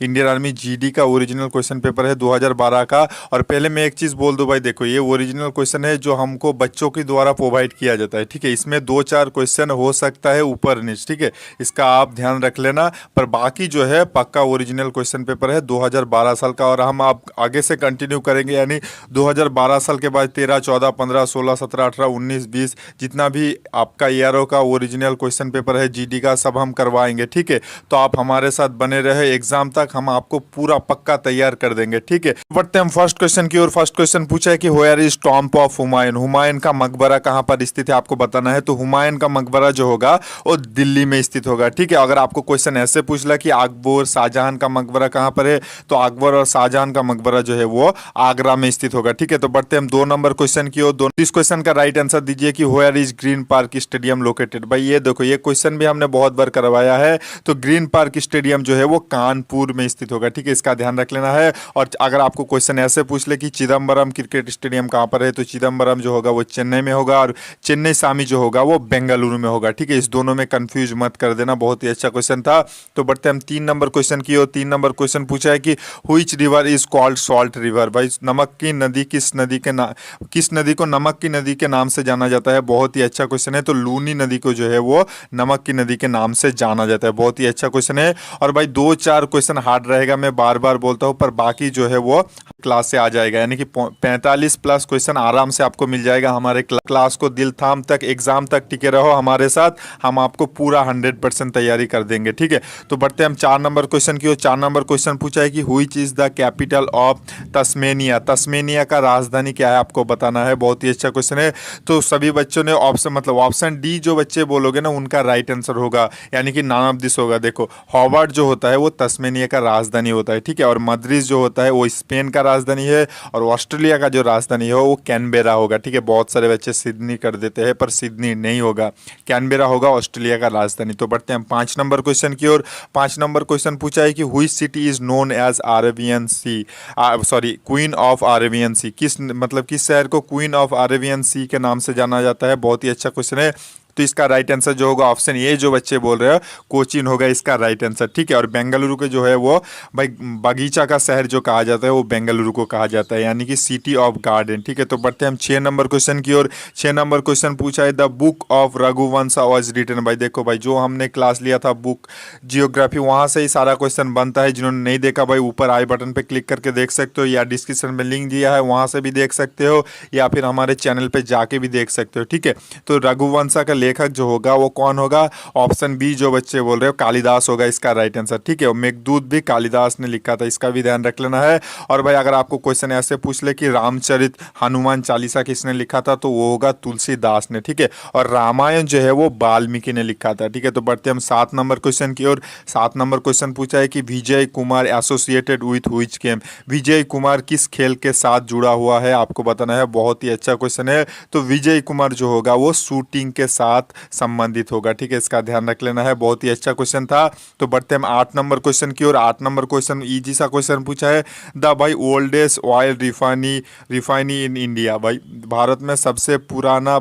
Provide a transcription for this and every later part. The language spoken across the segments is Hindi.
इंडियन आर्मी जीडी का ओरिजिनल क्वेश्चन पेपर है 2012 का। और पहले मैं एक चीज़ बोल दूं भाई, देखो ये ओरिजिनल क्वेश्चन है जो हमको बच्चों के द्वारा प्रोवाइड किया जाता है, ठीक है। इसमें 2-4 क्वेश्चन हो सकता है ऊपर नीचे, ठीक है, इसका आप ध्यान रख लेना। पर बाकी जो है पक्का ओरिजिनल क्वेश्चन पेपर है 2012 साल का। और हम आप आगे से कंटिन्यू करेंगे, यानी 2012 साल के बाद 13, 14, 15, 16, 17, 18, 19, 20 जितना भी आपका ईआरओ का ओरिजिनल क्वेश्चन पेपर है जीडी का, सब हम करवाएंगे, ठीक है। तो आप हमारे साथ बने रहे, एग्जाम तक हम आपको पूरा पक्का तैयार कर देंगे, ठीक है। बढ़ते हम फर्स्ट क्वेश्चन की ओर। फर्स्ट क्वेश्चन पूछा है कि where is tomb of Humayun, Humayun का मकबरा कहां पर स्थित है आपको बताना है। तो हुमायूं का मकबरा जो होगा वो दिल्ली में स्थित होगा, ठीक है। अगर आपको क्वेश्चन ऐसे पूछला कि अकबर शाहजहां का मकबरा कहां पर है, तो अकबर और शाहजहां का मकबरा जो है वो आगरा में स्थित होगा, ठीक है। तो बढ़ते हम 2 नंबर क्वेश्चन की ओर। इस क्वेश्चन का राइट आंसर दीजिए कि where is Green Park stadium located. भाई ये देखो, ये क्वेश्चन भी हमने बहुत बार करवाया है। तो ग्रीन पार्क स्टेडियम जो है वो कानपुर में स्थित होगा, ठीक है, इसका ध्यान रख लेना है। और अगर आपको क्वेश्चन ऐसे पूछ ले कि चिदम्बरम क्रिकेट स्टेडियम कहाँ पर है, तो चिदम्बरम जो होगा वो चेन्नई में होगा, और चेन्नई स्वामी जो होगा वो बेंगलुरु में होगा, ठीक है। इस दोनों में कंफ्यूज मत कर देना, बहुत ही अच्छा क्वेश्चन था। तो बढ़ते हम 3 नंबर क्वेश्चन की ओर। 3 नंबर क्वेश्चन पूछा है कि which river is called salt river. भाई नमक की नदी किस नदी को नमक की नदी के नाम से जाना जाता है। बहुत ही अच्छा क्वेश्चन है। तो लूनी नदी को जो है वो नमक की नदी के नाम से जाना जाता है। बहुत ही अच्छा क्वेश्चन है। और भाई 2-4 क्वेश्चन हार्ड रहेगा, मैं बार बार बोलता हूँ, पर बाकी जो है वो क्लास से आ जाएगा, यानी कि 45 प्लस क्वेश्चन आराम से आपको मिल जाएगा। हमारे क्लास को दिल थाम तक एग्जाम तक टिके रहो हमारे साथ, हम आपको पूरा 100% तैयारी कर देंगे, ठीक है। तो बढ़ते हम 4 नंबर क्वेश्चन की ओर। 4 नंबर क्वेश्चन पूछा है कि which is the capital of Tasmania. Tasmania का राजधानी क्या है आपको बताना है। बहुत ही अच्छा क्वेश्चन है। तो सभी बच्चों ने ऑप्शन डी जो बच्चे बोलोगे ना उनका राइट आंसर होगा, यानी कि नॉन ऑफ दिस होगा। देखो हॉवर्ड जो होता है वो तस्मेनिया का राजधानी होता है, ठीक है। और मद्रिस जो होता है वो स्पेन का राजधानी है। और ऑस्ट्रेलिया का जो राजधानी है वो कैनबेरा होगा, ठीक है। बहुत सारे बच्चे सिडनी कर देते हैं, पर सिडनी नहीं होगा, कैनबेरा होगा ऑस्ट्रेलिया का राजधानी। तो बढ़ते हैं 5 नंबर क्वेश्चन की ओर। 5 नंबर क्वेश्चन पूछा है कि which city is known as Arabian sea, sorry queen of Arabian sea. किस शहर को क्वीन ऑफ अरेबियन सी के नाम से जाना जाता है। बहुत ही अच्छा क्वेश्चन है। तो इसका राइट आंसर जो होगा ऑप्शन ए जो बच्चे बोल रहे हो कोचीन होगा इसका राइट आंसर, ठीक है। और बेंगलुरु के जो है वो भाई बगीचा का शहर जो कहा जाता है वो बेंगलुरु को कहा जाता है, यानी कि सिटी ऑफ गार्डन, ठीक है। तो बढ़ते हम 6 नंबर क्वेश्चन की ओर। 6 नंबर क्वेश्चन पूछा है the book of Raghuvansh was written. भाई देखो भाई, जो हमने क्लास लिया था बुक जियोग्राफी, वहाँ से ही सारा क्वेश्चन बनता है। जिन्होंने नहीं देखा भाई ऊपर आई बटन पर क्लिक करके देख सकते हो, या डिस्क्रिप्शन में लिंक दिया है वहाँ से भी देख सकते हो, या फिर हमारे चैनल पर जाके भी देख सकते हो, ठीक है। तो रघुवंशा का लेखक जो होगा वो कौन होगा। ऑप्शन बी जो बच्चे बोल रहे हो कालिदास होगा इसका राइट आंसर, ठीक है। और मेघदूत भी कालिदास ने लिखा था, इसका भी ध्यान रख लेना है। और भाई अगर आपको क्वेश्चन ऐसे पूछ ले कि रामचरित हनुमान चालीसा किसने लिखा था, तो वो होगा तुलसीदास ने, ठीक है। और रामायण जो है वो वाल्मीकि ने लिखा था, ठीक है। तो बढ़ते हम 7 नंबर क्वेश्चन की ओर। 7 नंबर क्वेश्चन पूछा है कि Vijay Kumar associated with which game. Vijay Kumar किस खेल के साथ जुड़ा हुआ है आपको बताना है। बहुत ही अच्छा क्वेश्चन है। तो विजय कुमार जो होगा वो शूटिंग के साथ संबंधित होगा, ठीक है, इसका ध्यान रख लेना है। बहुत ही अच्छा क्वेश्चन था। तो बढ़ते हम 8 नंबर क्वेश्चन की ओर। 8 नंबर क्वेश्चन इजी सा क्वेश्चन पूछा है द भाई ओल्डेस्ट ऑयल रिफाइनी इन इंडिया। भाई भारत में सबसे पुराना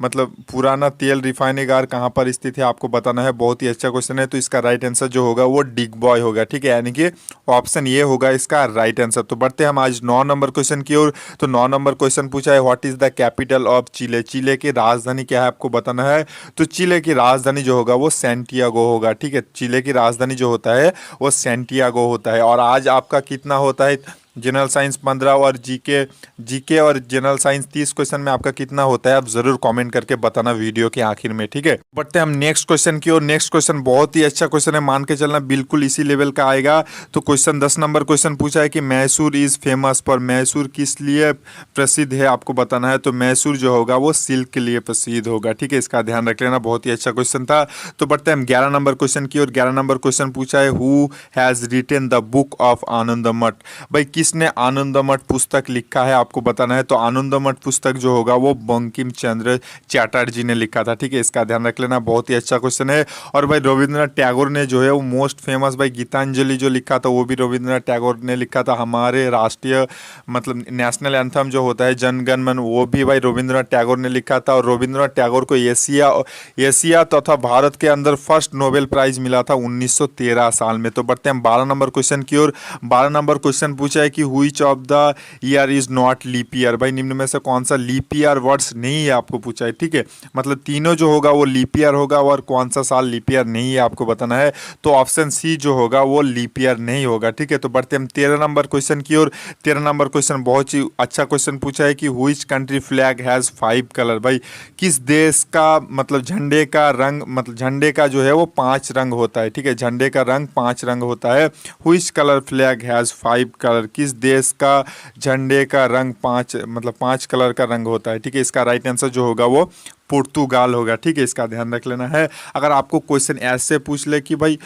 पुराना तेल रिफाइनेगार कहाँ पर स्थित है आपको बताना है। बहुत ही अच्छा क्वेश्चन है। तो इसका राइट आंसर जो होगा वो डिगबॉय होगा, ठीक है, यानी कि ऑप्शन ये होगा इसका राइट आंसर। तो बढ़ते हम आज 9 नंबर क्वेश्चन की ओर। तो 9 नंबर क्वेश्चन पूछा है what is the capital of Chile. Chile की राजधानी क्या है आपको बताना है। तो चिले की राजधानी जो होगा वो सैंटियागो होगा, ठीक है। चिले की राजधानी जो होता है वो सैंटियागो होता है। और आज आपका कितना होता है जनरल साइंस 15 और जीके और जनरल साइंस 30 क्वेश्चन में आपका कितना होता है आप जरूर कमेंट करके बताना वीडियो के आखिर में, ठीक है। बढ़ते हम नेक्स्ट क्वेश्चन की ओर। नेक्स्ट क्वेश्चन बहुत ही अच्छा क्वेश्चन है, मान के चलना बिल्कुल इसी लेवल का आएगा। तो क्वेश्चन 10 नंबर क्वेश्चन पूछा है कि मैसूर इज फेमस पर। मैसूर किस लिए प्रसिद्ध है आपको बताना है। तो मैसूर जो होगा वो सिल्क के लिए प्रसिद्ध होगा, ठीक है, इसका ध्यान रख लेना। बहुत ही अच्छा क्वेश्चन था। तो बढ़ते हम 11 नंबर क्वेश्चन की ओर। 11 नंबर क्वेश्चन पूछा है who has written the book of Anand Math. भाई किसने आनंदमठ पुस्तक लिखा है आपको बताना है। तो आनंदमठ पुस्तक जो होगा वो बंकिम चंद्र चटर्जी ने लिखा था, ठीक है, इसका ध्यान रख लेना, बहुत ही अच्छा क्वेश्चन है। और भाई रविंद्रनाथ टैगोर ने जो है वो मोस्ट फेमस भाई गीतांजलि जो लिखा था वो भी रविंद्रनाथ टैगोर ने लिखा था। हमारे राष्ट्रीय मतलब नेशनल एंथम जो होता है जनगण मन वो भी भाई रविंद्रनाथ टैगोर ने लिखा था। और रविंद्रनाथ टैगोर को एशिया तथा भारत के अंदर फर्स्ट नोबेल प्राइज मिला था 1913 साल में। तो बढ़ते हैं 12 नंबर क्वेश्चन की ओर। 12 नंबर क्वेश्चन पूछा है कि which of the year is not leap year. भाई निम्न में से कौन सा लीप ईयर वर्ड्स नहीं है आपको पूछा है, ठीक है, मतलब तीनों जो होगा वो लीप ईयर होगा और कौन सा साल लीप ईयर नहीं है आपको बताना है। तो ऑप्शन सी जो होगा वो लीप ईयर नहीं होगा, ठीक है। तो बढ़ते हम 13 नंबर क्वेश्चन की ओर। 13 नंबर क्वेश्चन बहुत ही अच्छा क्वेश्चन पूछा है कि which country flag has 5 colour. भाई किस देश का मतलब झंडे का रंग मतलब झंडे का जो है वो 5 रंग होता है, ठीक है, झंडे का रंग 5 रंग होता है। Which colour flag has 5 colour, किस देश का झंडे का रंग 5 कलर का रंग होता है, ठीक है, इसका राइट आंसर जो होगा वो पुर्तगाल होगा, ठीक है, इसका ध्यान रख लेना है। अगर आपको क्वेश्चन ऐसे पूछ ले कि भाई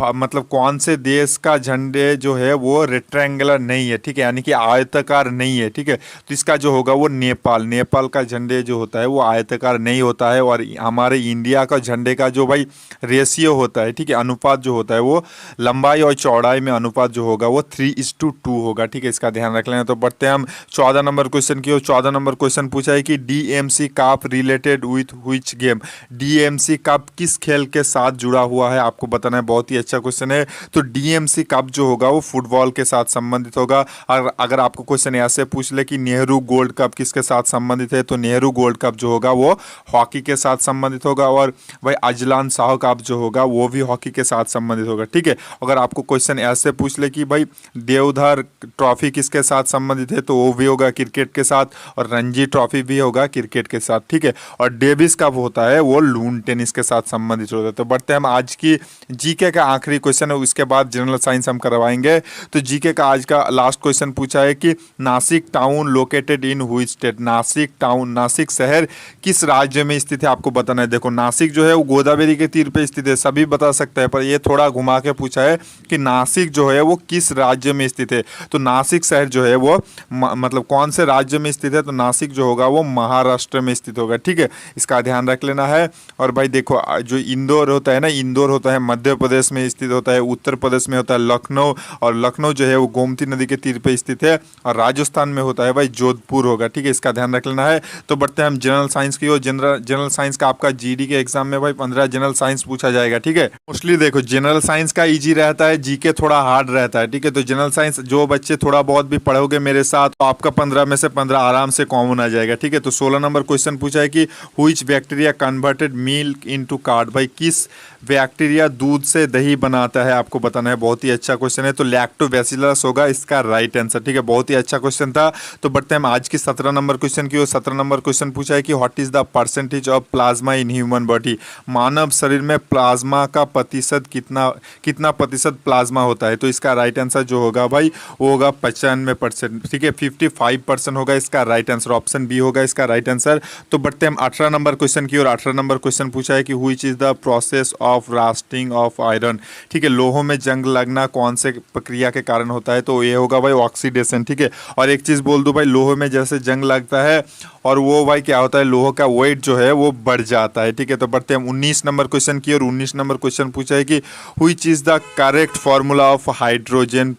मतलब कौन से देश का झंडे जो है वो रेक्टेंगुलर नहीं है, ठीक है, यानी कि आयताकार नहीं है, ठीक है, तो इसका जो होगा वो नेपाल का झंडे जो होता है वो आयताकार नहीं होता है। और हमारे इंडिया का झंडे का जो भाई रेशियो होता है, ठीक है, अनुपात जो होता है वो लंबाई और चौड़ाई में अनुपात जो होगा वो 3:2 होगा, ठीक है, इसका ध्यान रख लेना। तो बढ़ते हैं हम 14 नंबर क्वेश्चन की ओर। 14 नंबर क्वेश्चन पूछा है कि DMC cup related with which game. DMC cup किस खेल के साथ जुड़ा हुआ है आपको बताना है, बहुत ही अच्छा क्वेश्चन है। तो DMC कप जो होगा वो फुटबॉल के साथ संबंधित होगा। अगर आपको क्वेश्चन ऐसे पूछ ले कि नेहरू गोल्ड कप किसके साथ संबंधित है, तो नेहरू गोल्ड कप जो होगा वो हॉकी के साथ संबंधित होगा। और भाई अजलान शाह कप जो होगा वो भी हॉकी के साथ संबंधित होगा, ठीक है। अगर आपको क्वेश्चन ऐसे पूछ ले कि भाई देवधर ट्रॉफी किसके साथ संबंधित है, तो वो भी होगा क्रिकेट के साथ। और रणजी ट्रॉफी भी होगा क्रिकेट के साथ, ठीक है। और डेविस कप होता है वो लून टेनिस के साथ संबंधित होता है। तो बढ़ते हैं हम आज की जीके का आखिरी क्वेश्चन है, उसके बाद जनरल साइंस हम करवाएंगे। तो जीके का आज का लास्ट क्वेश्चन पूछा है कि Nashik town located in which state. Nashik town Nashik शहर किस राज्य में स्थित है आपको बताना है। देखो नासिक जो है वो गोदावरी के तीर पे स्थित है, सभी बता सकते हैं, पर ये थोड़ा घुमा के पूछा है कि नासिक जो है वो किस राज्य में स्थित है। तो नासिक शहर जो है वो मतलब कौन से राज्य में स्थित है, तो नासिक जो होगा वो महाराष्ट्र में स्थित होगा, ठीक है, इसका ध्यान रख लेना है। और भाई देखो जो इंदौर होता है ना, इंदौर होता है मध्य प्रदेश में स्थित होता है, उत्तर प्रदेश में होता है लखनऊ, और लखनऊ जो है वो गोमती नदी के तीर पे स्थित है। और राजस्थान में होता है भाई जोधपुर होगा, ठीक है, इसका ध्यान रख लेना है। तो बढ़ते हैं हम जनरल साइंस की ओर। जनरल साइंस का आपका जीडी के एग्जाम में भाई 15 जनरल साइंस पूछा जाएगा, ठीक है। मोस्टली देखो जनरल साइंस का इजी रहता है, जीके थोड़ा हार्ड रहता है, ठीक है। तो जनरल साइंस जो बच्चे थोड़ा बहुत भी पढ़ोगे मेरे साथ तो आपका 15 में से 15 आराम से कॉमन आ जाएगा, ठीक है। तो 16 नंबर क्वेश्चन पूछा है कि which bacteria converted milk into curd. भाई किस बैक्टीरिया दूध से दही बनाता है आपको बताना है, बहुत ही अच्छा क्वेश्चन है। तो लैक्टोबैसिलस होगा इसका राइट आंसर, ठीक है, बहुत ही अच्छा क्वेश्चन था। तो बढ़ते हैं हम आज की 17 नंबर क्वेश्चन की ओर। 17 नंबर क्वेश्चन पूछा है कि what is the percentage of plasma in human body. मानव शरीर में प्लाज्मा का प्रतिशत कितना प्रतिशत प्लाज्मा होता है। तो इसका राइट आंसर जो होगा भाई वो होगा 95%, ठीक है, 55% होगा इसका राइट आंसर, ऑप्शन बी होगा इसका राइट आंसर। तो बढ़ते हम 18 नंबर क्वेश्चन की ओर। 18 नंबर क्वेश्चन पूछा है कि which is the process of rusting of iron. ठीक है, लोहों में जंग लगना कौन से प्रक्रिया के कारण होता है, तो ये होगा भाई ऑक्सीडेशन, ठीक है। और एक चीज़ बोल दूं भाई, लोहे में जैसे जंग लगता है और वो भाई क्या होता है, लोहे का वेट जो है वो बढ़ जाता है, ठीक है। तो बढ़ते हम 19 नंबर क्वेश्चन की ओर। 19 नंबर क्वेश्चन पूछा है कि which is the correct formula of hydrogen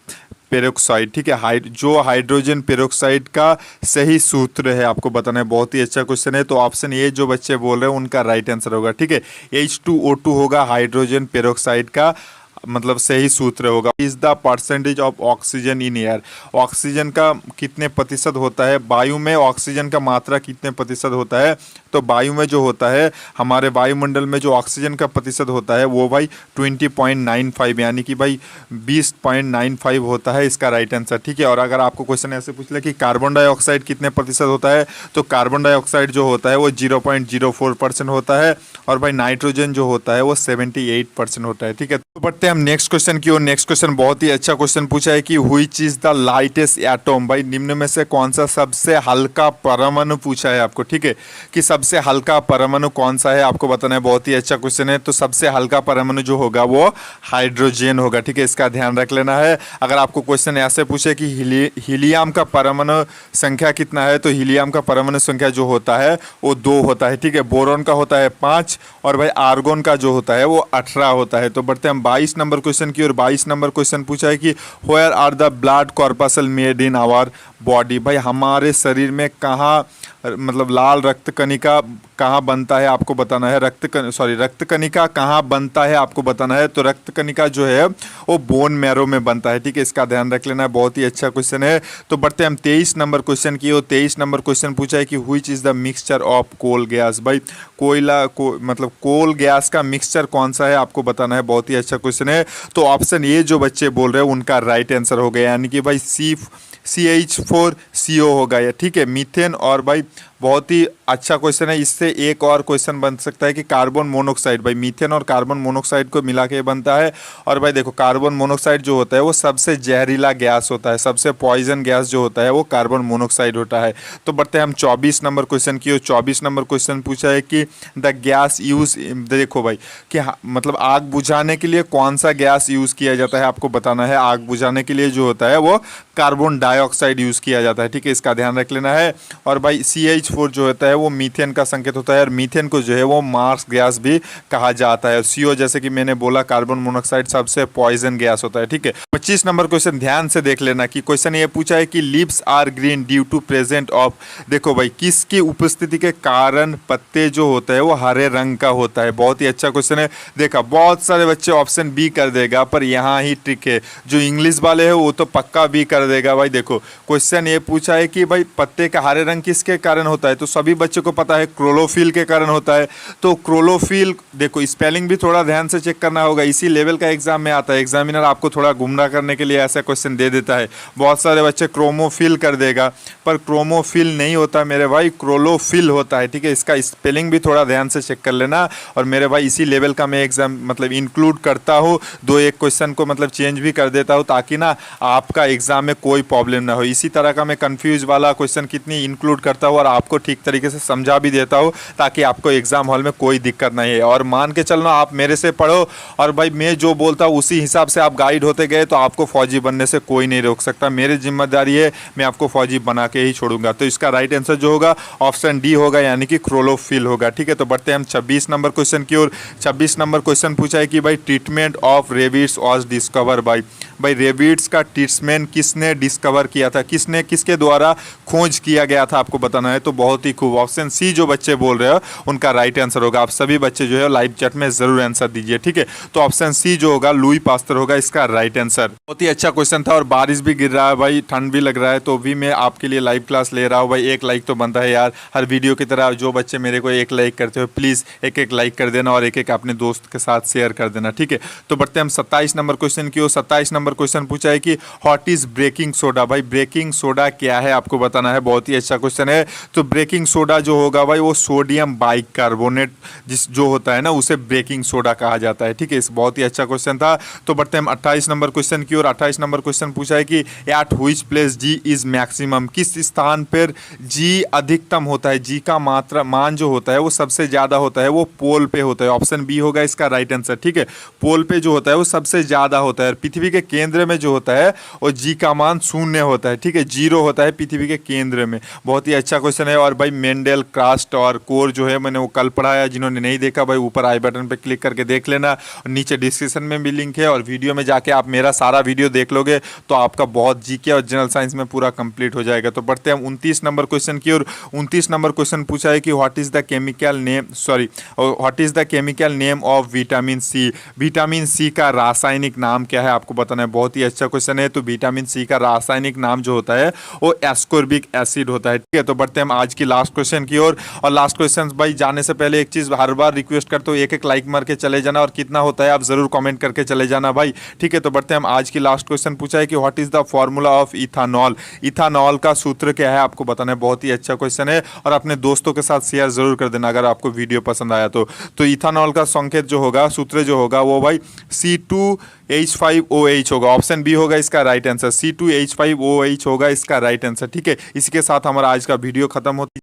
peroxide. ठीक है, जो हाइड्रोजन पेरोक्साइड का सही सूत्र है आपको बताना है, बहुत ही अच्छा क्वेश्चन है। तो ऑप्शन ए जो बच्चे बोल रहे हैं उनका राइट आंसर होगा, ठीक है, H2O2 होगा हाइड्रोजन पेरोक्साइड का मतलब सही सूत्र होगा। Is the percentage of oxygen in air. Oxygen का कितने प्रतिशत होता है, वायु में ऑक्सीजन का मात्रा कितने प्रतिशत होता है। तो वायु में जो होता है, हमारे वायुमंडल में जो ऑक्सीजन का प्रतिशत होता है वो भाई 20.95 यानी कि भाई 20.95 होता है इसका राइट आंसर, ठीक है। और अगर आपको क्वेश्चन ऐसे पूछ ले कि कार्बन डाइऑक्साइड कितने प्रतिशत होता है, तो कार्बन डाइऑक्साइड जो होता है वो 0.04% होता है। और भाई नाइट्रोजन जो होता है वो 78% होता है, ठीक है। तो बढ़ते हैं हम नेक्स्ट क्वेश्चन की ओर। नेक्स्ट क्वेश्चन बहुत ही अच्छा क्वेश्चन पूछा है कि which is the lightest atom. भाई निम्न में से कौन सा सबसे हल्का परमाणु पूछा है आपको, ठीक है, कि सबसे हल्का परमाणु कौन सा है आपको बताना है। बहुत ही अच्छा क्वेश्चन है। तो सबसे हल्का परमाणु जो होगा वो हाइड्रोजन होगा, ठीक है, इसका ध्यान रख लेना है। अगर आपको क्वेश्चन ऐसे पूछे कि हीलियम का परमाणु संख्या कितना है, तो हीलियम का परमाणु संख्या जो होता है वो 2 होता है, ठीक है। बोरॉन का होता है 5 और भाई आर्गोन का जो होता है वो 18 होता है। तो बढ़ते हम 22 नंबर क्वेश्चन की और 22 नंबर क्वेश्चन पूछा है कि where are the blood corpuscle made in our body. भाई हमारे शरीर में कहाँ मतलब लाल रक्त कणिका कहाँ बनता है आपको बताना है। रक्त कणिका कहाँ बनता है आपको बताना है। तो रक्त कणिका जो है वो बोन मैरो में बनता है, ठीक है, इसका ध्यान रख लेना है। बहुत ही अच्छा क्वेश्चन है। तो बढ़ते हम 23 नंबर क्वेश्चन की और 23 नंबर क्वेश्चन पूछा है कि which is the mixture of coal gas. भाई मतलब कोल गैस का मिक्सचर कौन सा है आपको बताना है। बहुत ही अच्छा क्वेश्चन है। तो ऑप्शन ए जो बच्चे बोल रहे हैं उनका राइट आंसर हो गया, यानी कि भाई CH4CO होगा या, ठीक है, मीथेन। और भाई बहुत ही अच्छा क्वेश्चन है। इससे एक और क्वेश्चन बन सकता है कि कार्बन मोनोक्साइड। भाई मीथेन और कार्बन मोनोक्साइड को मिला के बनता है। और भाई देखो कार्बन मोनोक्साइड जो होता है वो सबसे जहरीला गैस होता है, सबसे पॉइजन गैस जो होता है वो कार्बन मोनोक्साइड होता है। तो बढ़ते हैं हम 24 नंबर क्वेश्चन की। 24 नंबर क्वेश्चन पूछा है कि द गैस यूज, देखो भाई कि मतलब आग बुझाने के लिए कौन सा गैस यूज़ किया जाता है आपको बताना है। आग बुझाने के लिए जो होता है वो कार्बन डाइऑक्साइड यूज़ किया जाता है, ठीक है, इसका ध्यान रख लेना है। और भाई CH4 जो होता है वो मीथेन का संकेत होता है और मीथेन को जो है वो मार्स गैस भी कहा जाता है। और CO जैसे कि मैंने बोला कार्बन मोनोक्साइड सबसे पॉइजन गैस होता है, ठीक है। 25 नंबर क्वेश्चन ध्यान से देख लेना कि क्वेश्चन ये पूछा है कि leaves are green due to present of. देखो भाई किसकी उपस्थिति के कारण पत्ते जो होता है वो हरे रंग का होता है। बहुत ही अच्छा क्वेश्चन है। देखा बहुत सारे बच्चे ऑप्शन बी कर देगा, पर यहाँ ही ट्रिक है। जो इंग्लिश वाले है वो तो पक्का बी कर देगा। भाई देखो क्वेश्चन ये पूछा है कि भाई पत्ते का हरे रंग किसके कारण होता है, तो सभी बच्चों को पता है क्लोरोफिल के कारण होता है। तो क्लोरोफिल, देखो स्पेलिंग भी थोड़ा ध्यान से चेक करना होगा, इसी लेवल का एग्जाम में आता है। एग्जामिनर आपको थोड़ा गुमराह करने के लिए ऐसा क्वेश्चन दे देता है। बहुत सारे बच्चे क्रोमोफिल कर देगा, पर क्रोमोफिल नहीं होता मेरे भाई, क्लोरोफिल होता है, ठीक है। इसका स्पेलिंग भी थोड़ा ध्यान से चेक कर लेना। और मेरे भाई इसी लेवल का मैं एग्जाम मतलब इंक्लूड करता हूँ, 2-1 क्वेश्चन को मतलब चेंज भी कर देता हूँ ताकि ना आपका एग्जाम में कोई प्रॉब्लम ना हो। इसी तरह का मैं कंफ्यूज वाला क्वेश्चन कितनी इंक्लूड करता हूँ और आपको ठीक तरीके से समझा भी देता हूँ ताकि आपको एग्जाम हॉल में कोई दिक्कत नहीं है। और मान के चलना आप मेरे से पढ़ो और भाई मैं जो बोलता हूँ उसी हिसाब से आप गाइड होते गए तो आपको फौजी बनने से कोई नहीं रोक सकता। मेरी जिम्मेदारी है, मैं आपको फौजी बना के ही छोड़ूंगा। तो इसका राइट आंसर जो होगा ऑप्शन डी होगा, यानी कि क्लोरोफिल होगा, ठीक है। तो बढ़ते हैं हम 26 नंबर क्वेश्चन की ओर। 26 नंबर क्वेश्चन पूछा है कि भाई treatment of rabbits was discover by. भाई रेबिट्स का ट्रीटमेंट किसने डिस्कवर किया था, किसके द्वारा खोज किया गया था आपको बताना है। तो बहुत ही खूब, ऑप्शन सी जो बच्चे बोल रहे हो उनका राइट आंसर होगा। आप सभी बच्चे जो है लाइव चैट में जरूर आंसर दीजिए, ठीक है। तो ऑप्शन सी जो होगा लुई पास्तर होगा इसका राइट आंसर। बहुत ही अच्छा क्वेश्चन था और बारिश भी गिर रहा है भाई, ठंड भी लग रहा है, तो भी मैं आपके लिए लाइव क्लास ले रहा हूँ। भाई एक लाइक तो बनता है यार, हर वीडियो की तरह जो बच्चे मेरे को एक लाइक करते हो प्लीज़ एक लाइक कर देना और एक अपने दोस्त के साथ शेयर कर देना, ठीक है। तो बढ़ते हम 27 नंबर क्वेश्चन की ओर। 27 नंबर क्वेश्चन पूछा है कि व्हाट इज ब्रेकिंग सोडा। भाई ब्रेकिंग सोडा क्या है आपको बताना है। बहुत ही अच्छा क्वेश्चन है। तो ब्रेकिंग सोडा जो होगा भाई वो सोडियम बाइकार्बोनेट जो होता है ना उसे ब्रेकिंग सोडा कहा जाता है, ठीक है। इस बहुत ही अच्छा क्वेश्चन था। तो बढ़ते हम 28 नंबर क्वेश्चन की ओर। 28 नंबर क्वेश्चन पूछा है कि at which place g is maximum. किस स्थान पर जी अधिकतम होता है, जी का मान जो होता है वो सबसे ज्यादा होता है, वो पोल पे होता है। ऑप्शन बी होगा इसका राइट आंसर, ठीक है। पोल पे जो होता है वो सबसे ज्यादा होता है और पृथ्वी के केंद्र में जो होता है वो जी का मान 0 होता है, ठीक है, 0 होता है पृथ्वी के केंद्र में। बहुत ही अच्छा क्वेश्चन है। और भाई मेंडल क्रास्ट और कोर जो है मैंने वो कल पढ़ाया, जिन्होंने नहीं देखा भाई ऊपर आई बटन पे क्लिक करके देख लेना और नीचे डिस्क्रिप्शन में भी लिंक है और वीडियो में जाके आप मेरा सारा वीडियो देख लोगे तो आपका बहुत जीके और जनरल साइंस में पूरा कंप्लीट हो जाएगा। तो बढ़ते हैं 29 नंबर क्वेश्चन की ओर। 29 नंबर क्वेश्चन पूछा है कि what is the chemical name of vitamin C. Vitamin C का रासायनिक नाम क्या है आपको बताना है। बहुत ही अच्छा क्वेश्चन है। तो विटामिन सी का रासायनिक नाम जो होता है वो एस्कोर्बिक एसिड होता है, ठीक है। तो बढ़ते हैं हम आज की लास्ट क्वेश्चन की ओर। और लास्ट क्वेश्चन भाई जाने से पहले एक चीज़ हर बार रिक्वेस्ट करते हो, एक एक लाइक मार के चले जाना, और कितना होता है आप जरूर कमेंट करके चले जाना भाई, ठीक है। तो बढ़ते हैं हम, आज की लास्ट क्वेश्चन पूछा है कि what is the formula of ethanol. Ethanol का सूत्र क्या है आपको बताना है। बहुत ही अच्छा क्वेश्चन है और अपने दोस्तों के साथ शेयर जरूर कर देना अगर आपको वीडियो पसंद आया तो इथानॉल का संकेत जो होगा, सूत्र जो होगा वो भाई C2H5OH होगा। ऑप्शन बी होगा इसका राइट आंसर, C2H5OH होगा इसका राइट आंसर, ठीक है। इसी के साथ हमारा आज का वीडियो खत्म होती है।